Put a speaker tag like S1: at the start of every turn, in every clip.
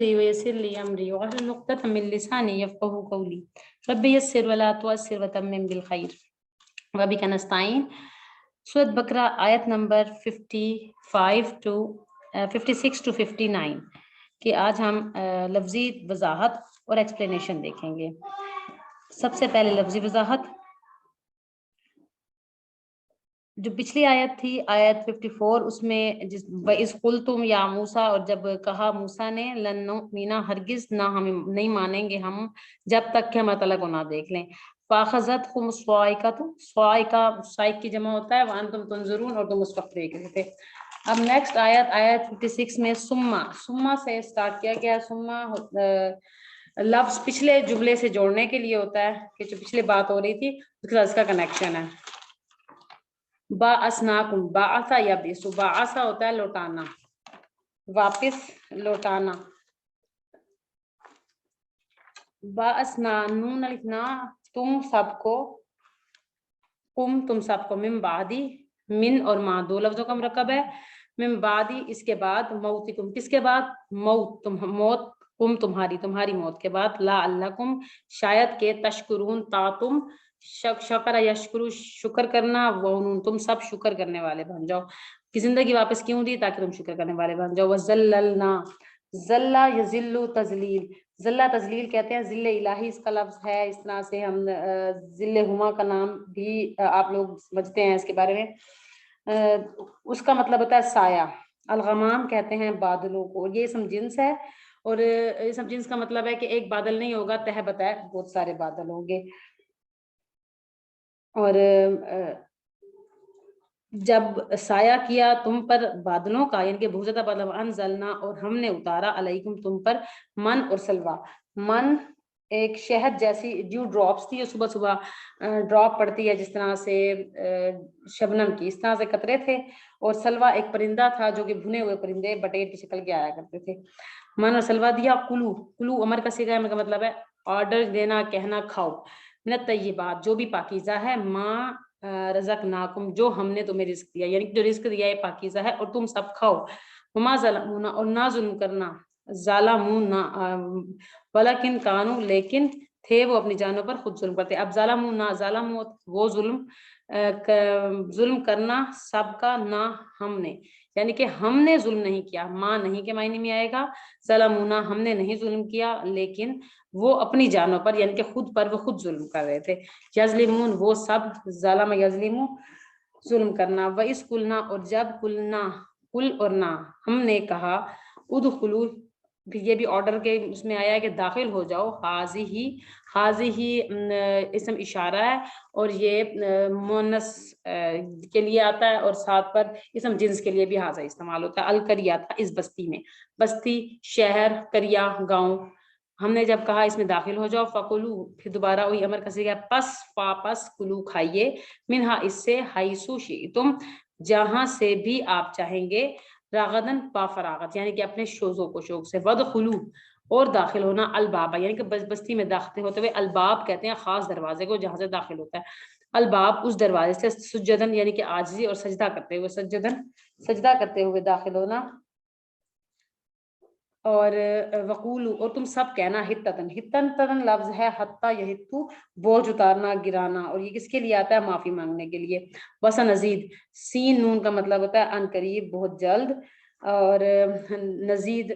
S1: ويسر لي أمري واحلل عقدة من لساني يفقهوا قولي رب يسر ولا تعسر وتمم بالخير وبك نستعين. سورة بقرہ آیت نمبر 55 to 56 to 59 کہ آج ہم لفظی وضاحت اور ایکسپلینیشن دیکھیں گے. سب سے پہلے لفظی وضاحت. جو پچھلی آیت تھی آیت 54 اس میں وَإِذْ قُلْتُمْ يَا مُوسَىٰ، اور جب کہا موسیٰ نے لن نؤمن ہرگز نہ ہم نہیں مانیں گے ہم جب تک کہ ہم اللہ تعالیٰ کو نہ دیکھ لیں. فَأَخَذَتْهُمُ الصَّاعِقَةُ، صاعقہ صاعق کی جمع ہوتا ہے وَأَنْتُمْ تنظرون، اور تم اس وقت دیکھ رہے تھے. اب نیکسٹ آیت 56 میں سما سے اسٹارٹ کیا گیا. سما لفظ پچھلے جملے سے جوڑنے کے لیے ہوتا ہے کہ جو پچھلے بات ہو رہی تھی اس کے ساتھ اس کا کنیکشن ہے. بعثناکم، بعثا یبعث، بعثا ہوتا ہے لوٹانا، واپس لوٹانا. بعثنا نون لکھنا تم سب کو، تم سب کو، من بعدی، من اور ما دو لفظوں کا مرکب ہے. من بعدی اس کے بعد، موتکم کس کے بعد، موت موت، تمہاری موت کے بعد، لعلکم شاید کہ، تشکرون تا تم، شکر یشکرو شکر کرنا، وہ تم سب شکر کرنے والے بن جاؤ. کہ زندگی واپس کیوں دی؟ تاکہ تم شکر کرنے والے بن جاؤ. وَذَلَّلْنَا، ذلہ یذل تذلیل، ذلہ تذلیل کہتے ہیں، ذل الہی اس کا لفظ ہے. اس طرح سے ہم ذل ہما کا نام بھی آپ لوگ سمجھتے ہیں اس کے بارے میں. اس کا مطلب ہوتا ہے سایہ. الغمام کہتے ہیں بادلوں کو. یہ اسم جنس ہے، اور اسم جنس کا مطلب ہے کہ ایک بادل نہیں ہوگا، تہ بتہ بہت سارے بادل ہوں گے. اور جب سایہ کیا تم پر بادلوں کا، یعنی کہ بہت زیادہ بادل، انزلنا اور ہم نے اتارا، علیکم تم پر، من اور سلوا. من ایک شہد جیسی ڈیو ڈراپس تھی، صبح صبح ڈراپ پڑتی ہے جس طرح سے شبنم کی، اس طرح سے قطرے تھے. اور سلوا ایک پرندہ تھا جو کہ بھنے ہوئے پرندے بٹیر کی شکل کے آیا کرتے تھے. من اور سلوا دیا. کلو، کلو امر کا صیغہ ہے، کا مطلب ہے آرڈر دینا، کہنا کھاؤ. من الطیبات جو بھی پاکیزہ ہے، ما رزقناکم جو ہم نے تمہیں رزق دیا، یعنی جو رزق دیا ہے پاکیزہ ہے اور تم سب کھاؤ. وما ظلمونا اور نہ ظلم کرنا، ظالمونا ولکن کانو لیکن تھے وہ اپنی جانوں پر خود ظلم کرتے. اب ظالمونا، ظالم وہ ظلم، ظلم کرنا سب کا، نہ ہم نے، یعنی کہ ہم نے ظلم نہیں کیا. ماں نہیں کے معنی میں آئے گا. ظلمونا ہم نے نہیں ظلم کیا، لیکن وہ اپنی جانوں پر، یعنی کہ خود پر وہ خود ظلم کر رہے تھے. یظلمون وہ سب، ظلم یظلمو ظلم کرنا. وَإِذْ قُلْنَا اور جب، قلنا قل اور نہ، ہم نے کہا، ادخلوا یہ بھی آرڈر کے اس میں آیا ہے کہ داخل ہو جاؤ. حاضی اسم اشارہ ہے، اور یہ مونس کے لیے آتا ہے، اور ساتھ پر اسم جنس کے لیے بھی حاضر استعمال ہوتا ہے. القریہ تھا اس بستی میں، بستی شہر، قریہ گاؤں. ہم نے جب کہا اس میں داخل ہو جاؤ، فَقُلُوا پھر دوبارہ وہی امر کا صیغہ، پس واپس، کلو کھائیے، منہا اس سے، حیثو شئتم جہاں سے بھی آپ چاہیں گے، راغدن با فراغت یعنی کہ اپنے شوزوں کو شوق سے. وَدْخُلُوا اور داخل ہونا، البابا یعنی کہ بستی میں داخل ہوتے ہوئے، الباب کہتے ہیں خاص دروازے کو جہاں سے داخل ہوتا ہے. الباب اس دروازے سے، سجدن یعنی کہ عاجزی اور سجدہ کرتے ہوئے، سجدہ کرتے ہوئے داخل ہونا. اور وقولو اور تم سب کہنا، ہتن لفظ ہے، حتی یہتو بوجھ اتارنا، گرانا، اور یہ کس کے لیے آتا ہے؟ معافی مانگنے کے لیے. وسنزید سین نون کا مطلب ہوتا ہے ان قریب، بہت جلد. اور نزید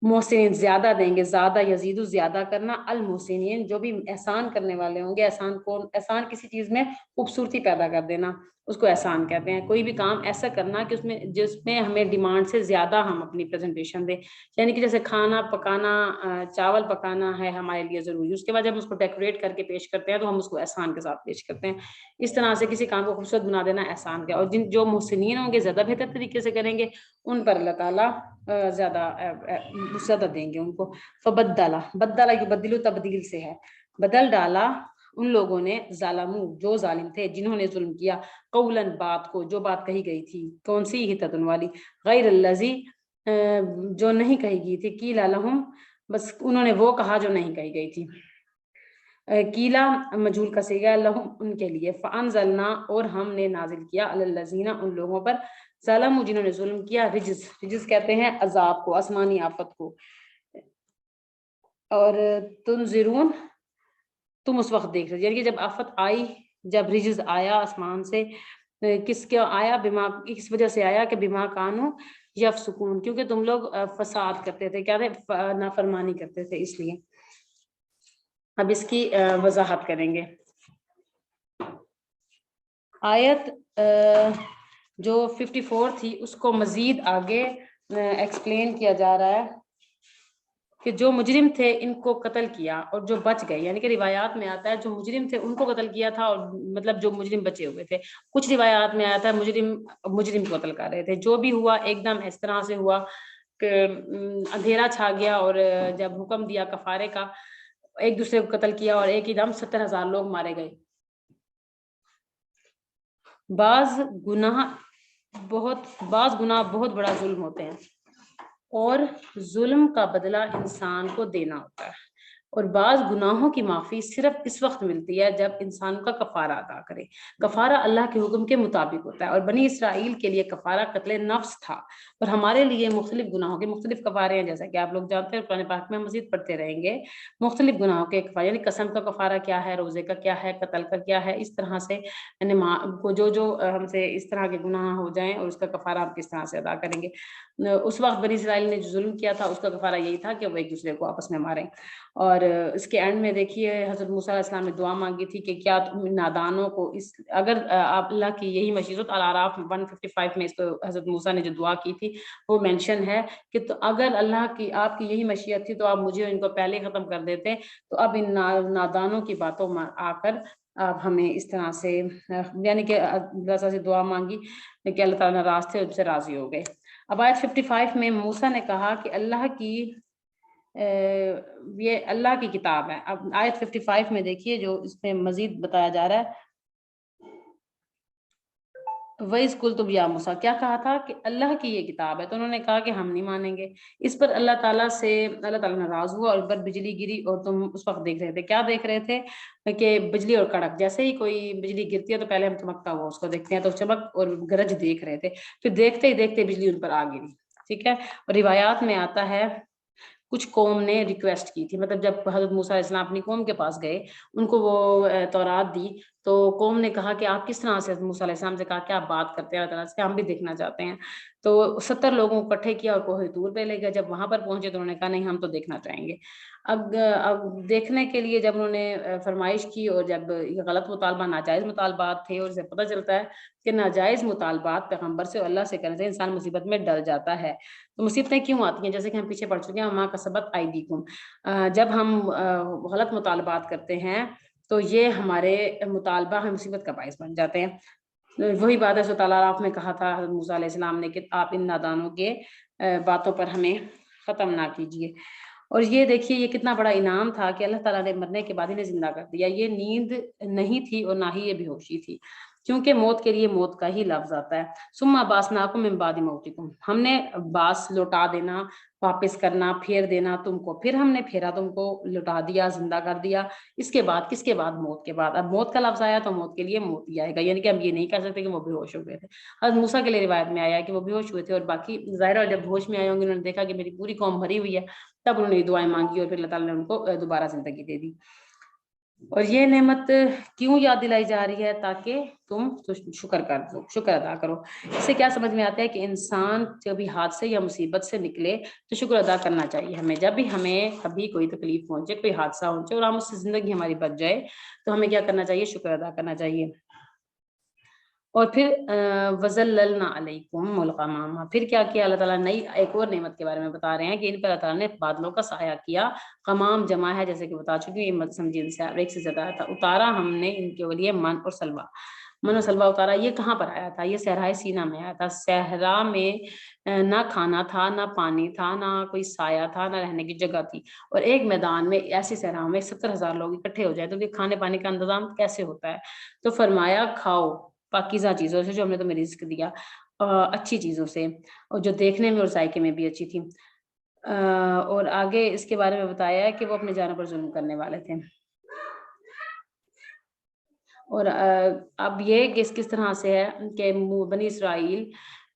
S1: محسنین زیادہ دیں گے، زیادہ یزید زیادہ کرنا، المحسنین جو بھی احسان کرنے والے ہوں گے. احسان کسی چیز میں خوبصورتی پیدا کر دینا، اس کو احسان کہتے ہیں. کوئی بھی کام ایسا کرنا کہ جس میں ہمیں ڈیمانڈ سے زیادہ ہم اپنی پریزنٹیشن دیں، یعنی کہ جیسے کھانا پکانا، چاول پکانا ہے ہمارے لیے ضروری، اس کے بعد جب ہم اس کو ڈیکوریٹ کر کے پیش کرتے ہیں تو ہم اس کو احسان کے ساتھ پیش کرتے ہیں. اس طرح سے کسی کام کو خوبصورت بنا دینا احسان کا. اور جو محسنین ہوں گے، زیادہ بہتر طریقے سے کریں گے، ان پر اللہ تعالیٰ زیادہ دیں گے ان کو. فبدلا، بدلا یبدلو تبدیل سے ہے، بدل ڈالا ان لوگوں نے، ظالمو جو ظالم تھے، جنہوں نے ظلم کیا، قولاً بات کو، جو بات کہی گئی تھی، کون سی؟ ہتتن والی، غیر الذی جو نہیں کہی گئی تھی، قیل لہم بس انہوں نے وہ کہا جو نہیں کہی گئی تھی. قیلا مجہول کا صیغہ، لہم ان کے لیے. فانزلنا اور ہم نے نازل کیا، علی الذین ان لوگوں پر، ظالموا جنہوں نے ظلم کیا، رجز کہتے ہیں عذاب کو، آسمانی آفت کو، اور تنظرون تم اس وقت دیکھ رہے، یعنی کہ جب آفت آئی، جب رجز آیا آسمان سے، کس کا آیا؟ بما، اس وجہ سے آیا کہ بما کانو یفسقون، کیونکہ تم لوگ فساد کرتے تھے، کیا تھے؟ نافرمانی کرتے تھے، اس لیے۔ اب اس کی وضاحت کریں گے۔ آیت جو 54 تھی اس کو مزید آگے ایکسپلین کیا جا رہا ہے کہ جو مجرم تھے ان کو قتل کیا اور جو بچ گئے، یعنی کہ روایات میں آتا ہے جو مجرم تھے ان کو قتل کیا تھا، اور مطلب جو مجرم بچے ہوئے تھے، کچھ روایات میں آیا تھا مجرم کو قتل کر رہے تھے۔ جو بھی ہوا ایک دم اس طرح سے ہوا کہ اندھیرا چھا گیا، اور جب حکم دیا کفارے کا، ایک دوسرے کو قتل کیا، اور ایک ہی دم 70,000 لوگ مارے گئے۔ بعض گناہ بہت بڑا ظلم ہوتے ہیں، اور ظلم کا بدلہ انسان کو دینا ہوتا ہے، اور بعض گناہوں کی معافی صرف اس وقت ملتی ہے جب انسان کا کفارہ ادا کرے۔ کفارہ اللہ کے حکم کے مطابق ہوتا ہے، اور بنی اسرائیل کے لیے کفارہ قتل نفس تھا، اور ہمارے لیے مختلف گناہوں کے مختلف کفارے ہیں، جیسا کہ آپ لوگ جانتے ہیں، قرآن پاک میں مزید پڑھتے رہیں گے۔ مختلف گناہوں کے کفارے، یعنی قسم کا کفارہ کیا ہے، روزے کا کیا ہے، قتل کا کیا ہے، اس طرح سے جو ہم سے اس طرح کے گناہ ہو جائیں، اور اس کا کفارہ ہم کس طرح سے ادا کریں گے۔ اس وقت بنی اسرائیل نے جو ظلم کیا تھا اس کا کفارہ یہی تھا کہ وہ ایک دوسرے کو آپس میں ماریں۔ اور اس کے اینڈ میں دیکھیے حضرت موسیٰ علیہ السلام نے دعا مانگی تھی کہ کیا تم نادانوں کو اگر آپ اللہ کی یہی مشیت، الاعراف 155 میں اس کو حضرت موسیٰ نے جو دعا کی تھی وہ مینشن ہے کہ تو اگر اللہ کی آپ کی یہی مشیت تھی تو آپ مجھے ان کو پہلے ختم کر دیتے، تو اب ان نادانوں کی باتوں میں آ کر آپ ہمیں اس طرح سے، یعنی کہ اللہ سے دعا مانگی کہ اللہ تعالیٰ ناراض تھے، ان سے راضی ہو گئے۔ اب آیت 55 میں موسیٰ نے کہا کہ اللہ کی یہ اللہ کی کتاب ہے۔ اب آیت 55 میں دیکھیے جو اس میں مزید بتایا جا رہا ہے، وَإِذْ قُلْتُمْ يَا موسیٰ، کیا کہا تھا کہ اللہ کی یہ کتاب ہے، تو انہوں نے کہا کہ ہم نہیں مانیں گے۔ اس پر اللہ تعالیٰ ناراض ہوا، اور پر بجلی گری، اور تم اس وقت دیکھ رہے تھے۔ کیا دیکھ رہے تھے؟ کہ بجلی اور کڑک، جیسے ہی کوئی بجلی گرتی ہے تو پہلے ہم چمکتا ہوا اس کو دیکھتے ہیں، تو چمک اور گرج دیکھ رہے تھے، پھر دیکھتے ہی دیکھتے بجلی ان پر آ گری۔ ٹھیک ہے، اور روایات میں آتا ہے کچھ قوم نے ریکویسٹ کی تھی، مطلب جب حضرت موسیٰ علیہ السلام اپنی قوم کے پاس گئے، ان کو وہ تورات دی، تو قوم نے کہا کہ آپ کس طرح سے، حضرت موسیٰ علیہ السلام سے کہا کہ آپ بات کرتے ہیں اللہ تعالیٰ سے، ہم بھی دیکھنا چاہتے ہیں۔ تو 70 لوگوں کو اکٹھے کیا اور کوہ طور پہ لے گئے۔ جب وہاں پر پہنچے تو انہوں نے کہا نہیں، ہم تو دیکھنا چاہیں گے۔ اب دیکھنے کے لیے جب انہوں نے فرمائش کی، اور جب یہ غلط مطالبہ، ناجائز مطالبات تھے، اور اسے پتہ چلتا ہے کہ ناجائز مطالبات پیغمبر سے اور اللہ سے کرنے سے انسان مصیبت میں ڈل جاتا ہے۔ تو مصیبتیں کیوں آتی ہیں؟ جیسے کہ ہم پیچھے پڑھ چکے ہیں، ماں کا سبت ایدیکم، جب ہم غلط مطالبات کرتے ہیں تو یہ ہمارے مطالبہ ہم مصیبت کا باعث بن جاتے ہیں۔ وہی بات ہے سورۃ الاعراف میں کہا تھا حضرت موسیٰ علیہ السلام نے کہ آپ ان نادانوں کے باتوں پر ہمیں ختم نہ کیجیے۔ اور یہ دیکھیے یہ کتنا بڑا انعام تھا کہ اللہ تعالیٰ نے مرنے کے بعد انہیں زندہ کر دیا۔ یہ نیند نہیں تھی اور نہ ہی یہ بے ہوشی تھی، کیونکہ موت کے لیے موت کا ہی لفظ آتا ہے۔ ثم بعثناکم من بعد موتکم، ہم نے باس لوٹا دینا، واپس کرنا، پھیر دینا تم کو، پھر ہم نے پھیرا تم کو، لوٹا دیا، زندہ کر دیا۔ اس کے بعد، کس کے بعد؟ موت کے بعد۔ اب موت کا لفظ آیا تو موت کے لیے موت ہی آئے گا، یعنی کہ ہم یہ نہیں کہہ سکتے کہ وہ بے ہوش ہو گئے تھے۔ حضرت موسیٰ کے لیے روایت میں آیا کہ وہ بے ہوش ہوئے تھے، اور باقی ظاہر جب ہوش میں آئے ہوں گے، انہوں نے دیکھا کہ میری پوری قوم بھری ہوئی ہے، تب انہوں نے دعائیں مانگی، اور پھر اللہ تعالیٰ نے ان کو دوبارہ زندگی دے دی۔ اور یہ نعمت کیوں یاد دلائی جا رہی ہے؟ تاکہ تم شکر ادا کرو۔ اس سے کیا سمجھ میں آتا ہے کہ انسان جب بھی حادثے یا مصیبت سے نکلے تو شکر ادا کرنا چاہیے ہمیں۔ جب بھی ہمیں کبھی کوئی تکلیف پہنچے، کوئی حادثہ پہنچے، اور ہم اس سے زندگی ہماری بچ جائے، تو ہمیں کیا کرنا چاہیے؟ شکر ادا کرنا چاہیے۔ اور پھر وَظَلَّلْنَا عَلَيْكُمُ الْغَمَامَ، پھر کیا کیا اللہ تعالیٰ؟ نئی ایک اور نعمت کے بارے میں بتا رہے ہیں کہ ان پر اللہ تعالیٰ نے بادلوں کا سایہ کیا۔ غمام جمع ہے، جیسے کہ بتا چکی ہوں، یہ مت سمجھیے، ان سے ایک سے زیادہ تھا۔ اتارا ہم نے ان کے لیے من اور سلوا، من و سلوا اتارا۔ یہ کہاں پر آیا تھا؟ یہ صحرائے سینا میں آیا تھا۔ صحرا میں نہ کھانا تھا، نہ پانی تھا، نہ کوئی سایہ تھا، نہ رہنے کی جگہ تھی، اور ایک میدان میں، ایسی صحراؤں میں 70,000 لوگ اکٹھے ہو جائے تو یہ کھانے پانے کا انتظام کیسے ہوتا ہے؟ تو فرمایا کھاؤ پاکیزہ چیزوں سے جو ہم نے تمہیں رزق دیا، اچھی چیزوں سے، اور جو دیکھنے میں اور ذائقے میں بھی اچھی تھی۔ اور آگے اس کے بارے میں بتایا ہے کہ وہ اپنے جانوں پر ظلم کرنے والے تھے۔ اور اب یہ کس طرح سے ہے کہ بنی اسرائیل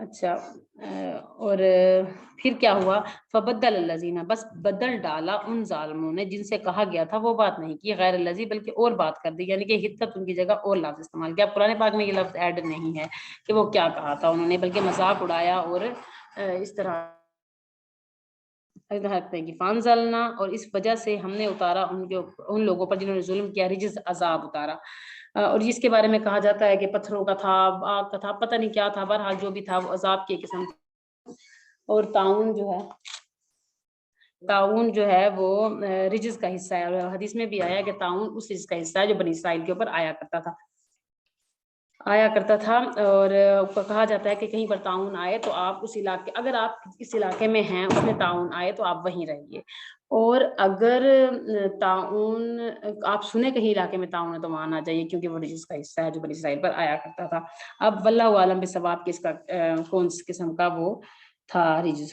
S1: اچھا اور پھر کیا ہوا؟ فبدل الذین، بس بدل ڈالا ان ظالموں نے جن سے کہا گیا تھا وہ بات نہیں کی، غیر الذی، بلکہ اور بات کر دی، یعنی کہ حدت ان کی جگہ اور لفظ استعمال کیا۔ قرآن پاک میں یہ لفظ ایڈ نہیں ہے کہ وہ کیا کہا تھا انہوں نے، بلکہ مذاق اڑایا اور اس طرح فانزلنا، اور اس وجہ سے ہم نے اتارا ان لوگوں پر جنہوں نے ظلم کیا، رجز، عذاب اتارا۔ اور جس کے بارے میں کہا جاتا ہے کہ پتھروں کا تھا، آگ کا تھا، پتہ نہیں کیا تھا، بہرحال جو بھی تھا وہ عذاب کی قسم۔ اور تعاون جو ہے وہ رجز کا حصہ ہے، اور حدیث میں بھی آیا کہ تعاون اس رجز کا حصہ ہے جو بنی اسرائیل کے اوپر آیا کرتا تھا۔ اور کہا جاتا ہے کہ کہیں پر تعاون آئے تو آپ اس علاقے، اگر آپ اس علاقے میں ہیں، اس میں تعاون آئے تو آپ وہیں رہیے، اور اگر تعاون آپ سنیں کہیں علاقے میں تعاون ہے تو وہاں نہ جائیے، کیونکہ وہ رجز کا حصہ ہے جو بنی اسرائیل پر آیا کرتا تھا۔ اب واللہ عالم بالصواب کہ اس کا کون سی قسم کا وہ تھا رجز،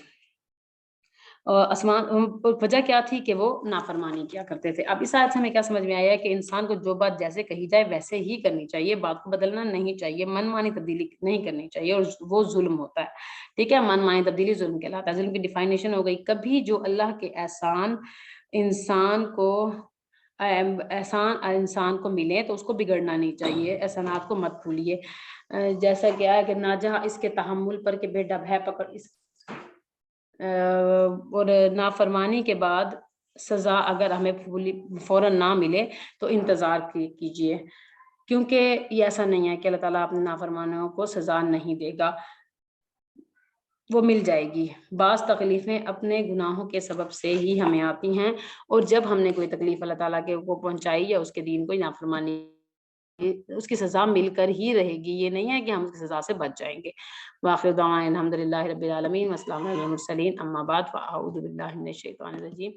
S1: اور وجہ کیا تھی کہ وہ نافرمانی کیا کرتے تھے۔ اب اس آیت سے ہمیں کیا سمجھ میں آیا ہے کہ انسان کو جو بات جیسے کہی جائے ویسے ہی کرنی چاہیے، بات کو بدلنا نہیں چاہیے، من مانی تبدیلی نہیں کرنی چاہیے، اور وہ ظلم ہوتا ہے، ٹھیک ہے، من مانی تبدیلی ظلم کہلاتا ہے۔ ظلم کی ڈیفائنیشن ہو گئی، کبھی جو اللہ کے احسان انسان کو ملے تو اس کو بگڑنا نہیں چاہیے، احسانات کو مت بھولیے۔ جیسا کہ ہے کہ نہ جہاں اس کے تحمل پر کہ بیٹا ہے پکڑ اس، اور نافرمانی کے بعد سزا اگر ہمیں فوراً نہ ملے تو انتظار کیجیے، کیونکہ یہ ایسا نہیں ہے کہ اللہ تعالیٰ اپنے نافرمانوں کو سزا نہیں دے گا، وہ مل جائے گی۔ بعض تکلیفیں اپنے گناہوں کے سبب سے ہی ہمیں آتی ہیں، اور جب ہم نے کوئی تکلیف اللہ تعالیٰ کے کو پہنچائی یا اس کے دین کو نافرمانی، اس کی سزا مل کر ہی رہے گی، یہ نہیں ہے کہ ہم اس کی سزا سے بچ جائیں گے۔ وآخر دعوانا الحمد للہ رب العالمین، والسلام علی المرسلین، اما بعد، فاعوذ باللہ من الشیطان الرجیم۔